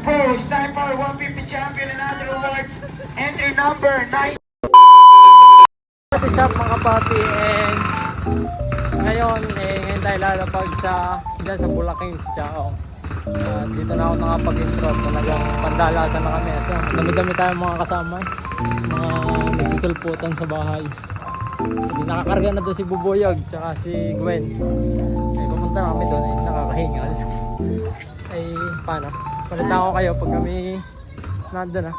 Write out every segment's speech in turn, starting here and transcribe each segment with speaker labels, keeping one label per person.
Speaker 1: Sniper 150 champion and other awards. Entry number 9.
Speaker 2: What is up mga papi, and ngayon tayo lalapag dyan sa Bulacan, sa Chaong. Dito na ako nakapag-intro, talagang pandalasan na kami. Dami-dami tayong mga kasama, mga nagsusulputan sa bahay. Hindi nakakarga na doon si Bubuyog tsaka si Gwen. Pumunta na kami doon, nakakahingal. Paano? Palitan ko kayo pag kami nandun na.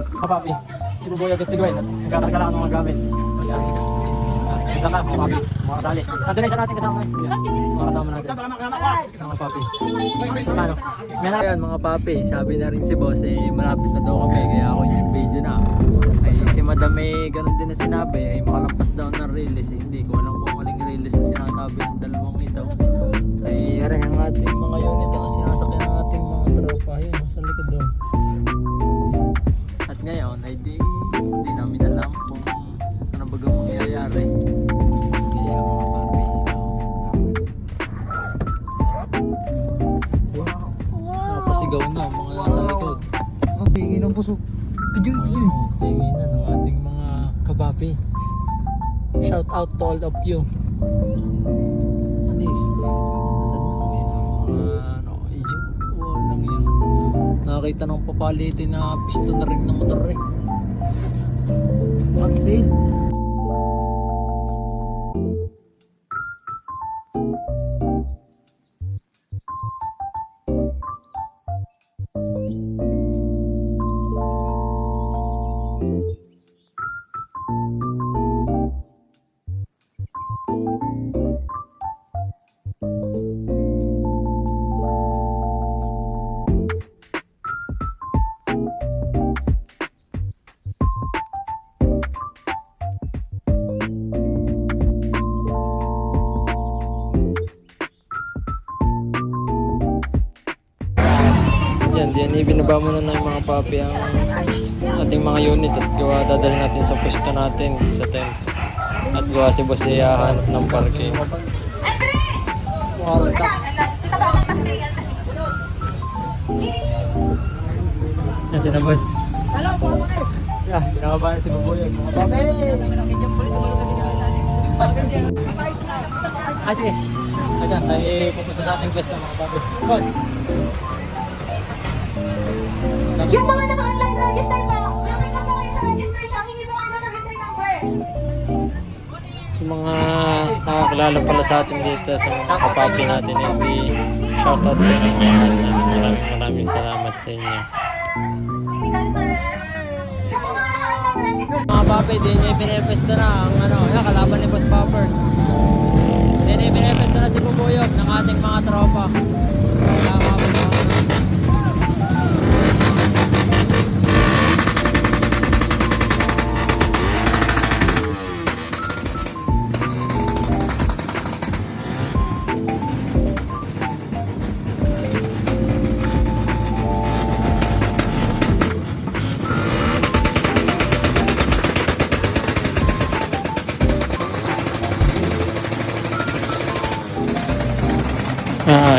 Speaker 2: Mga papi, si Bubuyog at si Gwen, nagkakarga lang ng mga gamit. Isa ka, mga papi, mga kasali. Nandun na isa natin kasama eh. Mga kasama natin. Mga papi. Paano? Ayan mga papi, sabi na rin si boss malapit na daw kami, kaya ako yung video na. Si madam ganun din na sinabi, makalampas daw ng release. Hindi ko alam kung maling release na sinasabi ng dalawang ito. Ayan ang ating mga unit na sinasakyan ng ating mga tropa. Ayan, sa likod doon. At ngayon, hindi namin alam kung ano bagang mangyayari. Kaya mga papi, napasigaw na mga nasa likod.
Speaker 3: Tingin ang puso.
Speaker 2: Tingin na ng ating mga kabapi. Shout out to all of you. Anis. Nasaan na kami walang yan. Nakakita ng papalitin na piston na rin ng motor eh. Mag-sale. Yan, ibinaba muna na yung mga papi ang ating mga unit at gawa dadalhin natin sa pwesto natin sa tent. At gawa si boss hanap ng parking. Wow, yan sila boss. Yeah, pinakabahan si Bubuyog mga papi. Ate, ayan, tayo pupunta sa ating pwesto mga papi. Boss!
Speaker 4: Yung mga naka-online register po, lapit lang po kayo sa registration, hindi po kayo ng entry number.
Speaker 2: Sa mga nakakilala pala sa atin dito, sa mga kapapi natin, shoutout sa inyo. Maraming salamat sa inyo. Mga papi, di niya ipinipwesto na ang kalaban ni Boss Popper. Di niya ipinipwesto na si Bubuyog ng ating mga tropa.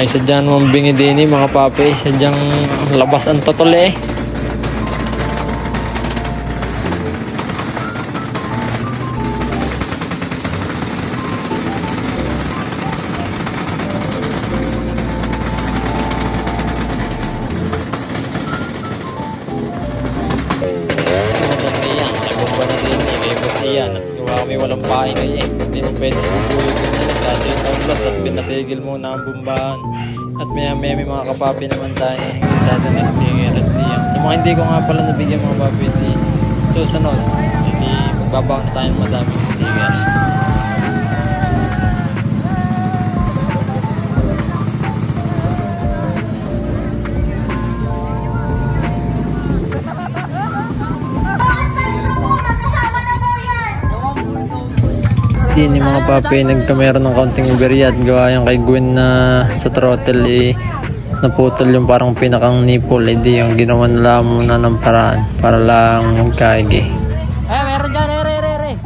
Speaker 2: Sadyang mambingi din mga papi, sadyang labas ang totole. Kami walang bahay ngayon, hindi mo pwede sa Bubuyog kasi yung ulat at pinatigil muna ang bumbahan. At may mga kapapi naman tayo sa atin na stinger at diyan. Sa mga hindi ko nga pala nabigyan mga papi, di susunod, hindi magbabaon na tayo ng madaming stickers. Din yung mga papi nagkamera ng konting uberya at gawa yung kay Gwen na sa throttle naputol yung parang pinakang nipple. Di yung ginawa nila muna ng paraan para lang magkaigi. Meron dyan, re.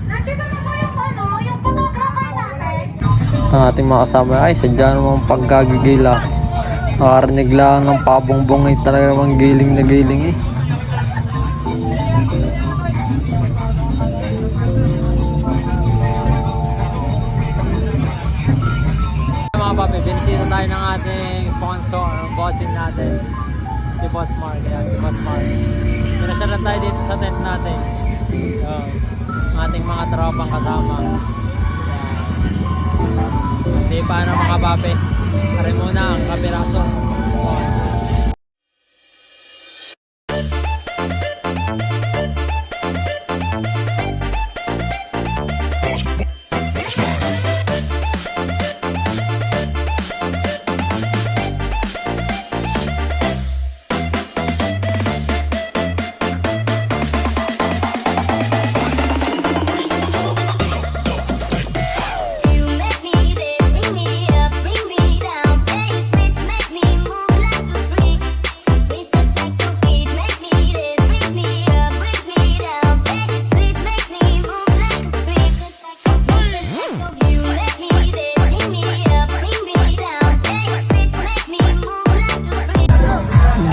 Speaker 4: Nandito na po yung photographer natin.
Speaker 2: Ang ating mga kasama ay sadya namang pagkagigilas. Nakarinig lang ng pabongbong ay talaga namang giling na giling eh. Mga papi, binisita tayo ng ating sponsor, ang bossin natin, si Boss Mark. Ayan, si Boss Mark. Pinasyalan tayo dito sa tent natin. Ang ating mga tropang kasama. Hindi pa na mga papi. Pare muna ang kapiraso.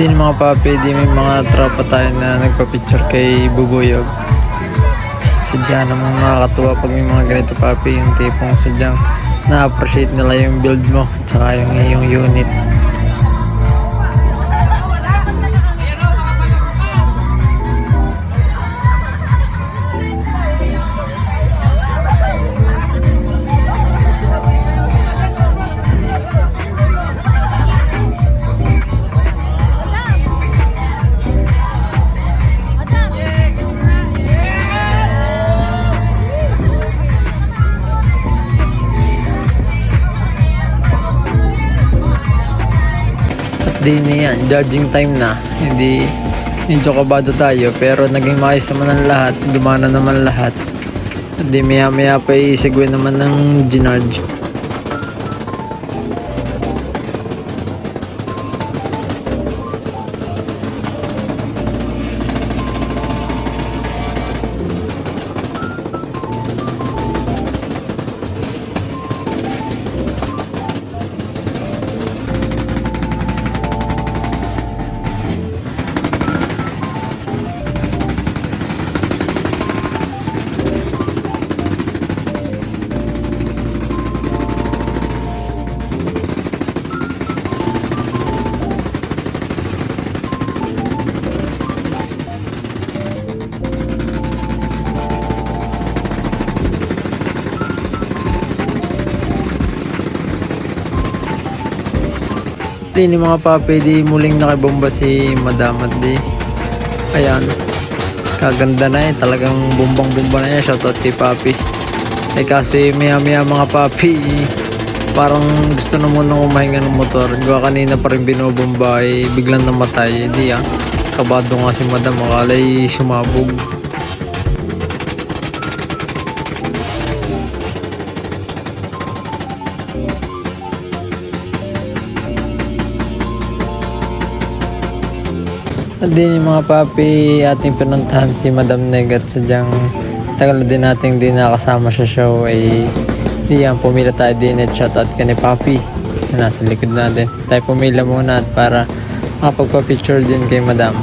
Speaker 2: Din mga papi, di may mga tropa tayo na nagpa-picture kay Bubuyog. Sadya namang nakakatuwa pag may mga ganito papi, yung tipong sadyang na-appreciate nila yung build mo tsaka yung iyong unit. Di na yan, judging time na. Hindi, medyo kabado tayo pero naging maayos naman ang lahat, gumana naman lahat. At di maya maya pa isigwe naman ng ginarge. Di ni mga papi, di muling nakibomba si Madam at di ayan, kaganda na eh, talagang bumbang-bumba na yan. Shoutout kay papi eh, kasi maya maya mga papi parang gusto na munang umahinga ng motor. Gawa kanina pa rin binobomba eh, biglang namatay. Di kabado nga si Madam, akala'y sumabog. At din yung mga papi, ating pinuntahan si Madam Neg at sadyang tagal na din nating di nakasama sa show ay di yan, pumila tayo din at shoutout ka ni papi na nasa likod natin. Tayo pumila muna at para makapagpa-picture din kay Madam.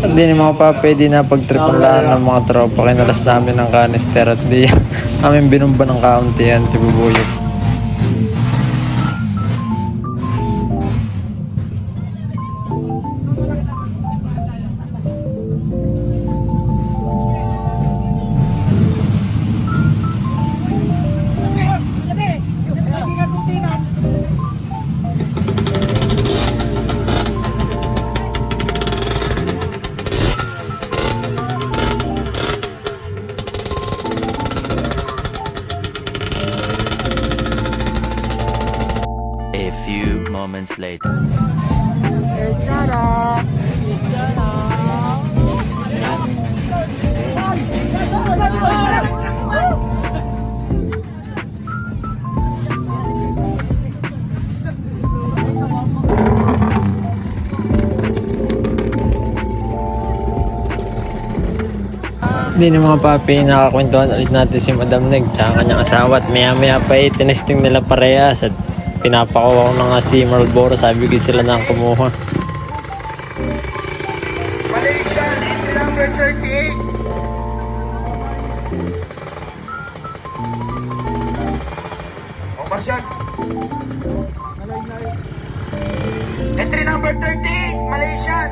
Speaker 2: At di mga papi, di na pagtripulaan ng mga tropa. Kinalas namin ng kanister at di namin binumba ng kaunti yan si Bubuyog.
Speaker 3: moments later.
Speaker 2: Hindi na mga papi, nakakwentuhan ulit natin si Madam Neg tsaka kanyang asawa at maya maya pa tinesting nila parehas at pinapakuha ko na nga si Marlboro, sabi ko sila na ang kumuha.
Speaker 1: Malaysian, entry number 38. Operation. Entry number 38, Malaysian.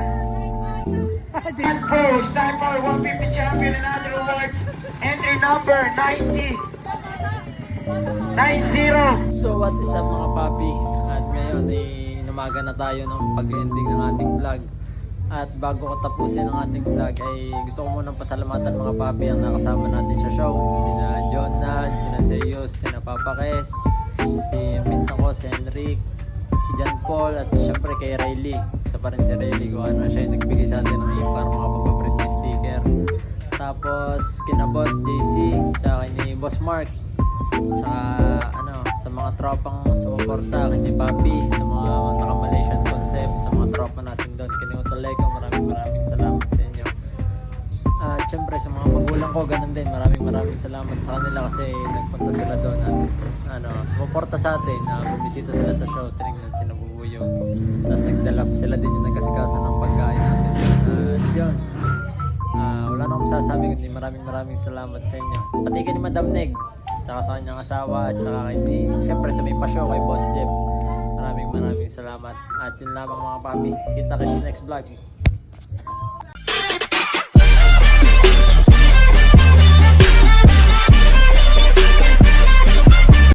Speaker 1: Sniper, Sniper, 150 champion and other awards. Entry number 90. 90.
Speaker 2: So what is up mga papi? At ngayon inumaga na tayo ng pag-ending ng ating vlog. At bago ko tapusin ang ating vlog ay gusto ko munang pasalamatan mga papi ang nakasama natin sa show. Sina Jonathan, sina Seyos, sina Papa Kes, si Minsan ko, si Enric, si John Paul at syempre kay Riley. Isa pa rin si Riley kung ano siya yung nagbigay sa atin ng ink para makapag-print ng sticker. Tapos kina Boss JC, tsaka ni Boss Mark. Tsaka sa mga tropang sumuporta, kay Papi, sa mga naka-Malaysian concept, sa mga tropa natin doon, kay Utolego, maraming salamat sa inyo. At syempre sa mga magulang ko, ganun din, maraming salamat sa kanila kasi nagpunta sila doon at sumuporta sa atin, bumisita sila sa show, tinignan si Nabubuyo. Tapos nagdala sila din yung nagkasikaso ng pagkain natin. At yun, wala na akong masasabi kundi maraming salamat sa inyo. Pati kay ni Madam Neg, tsaka sa kanyang asawa, at tsaka kay syempre sa may pa-show kay Boss Jeff. Maraming salamat. At yun lamang mga papi. Kita kita sa next vlog.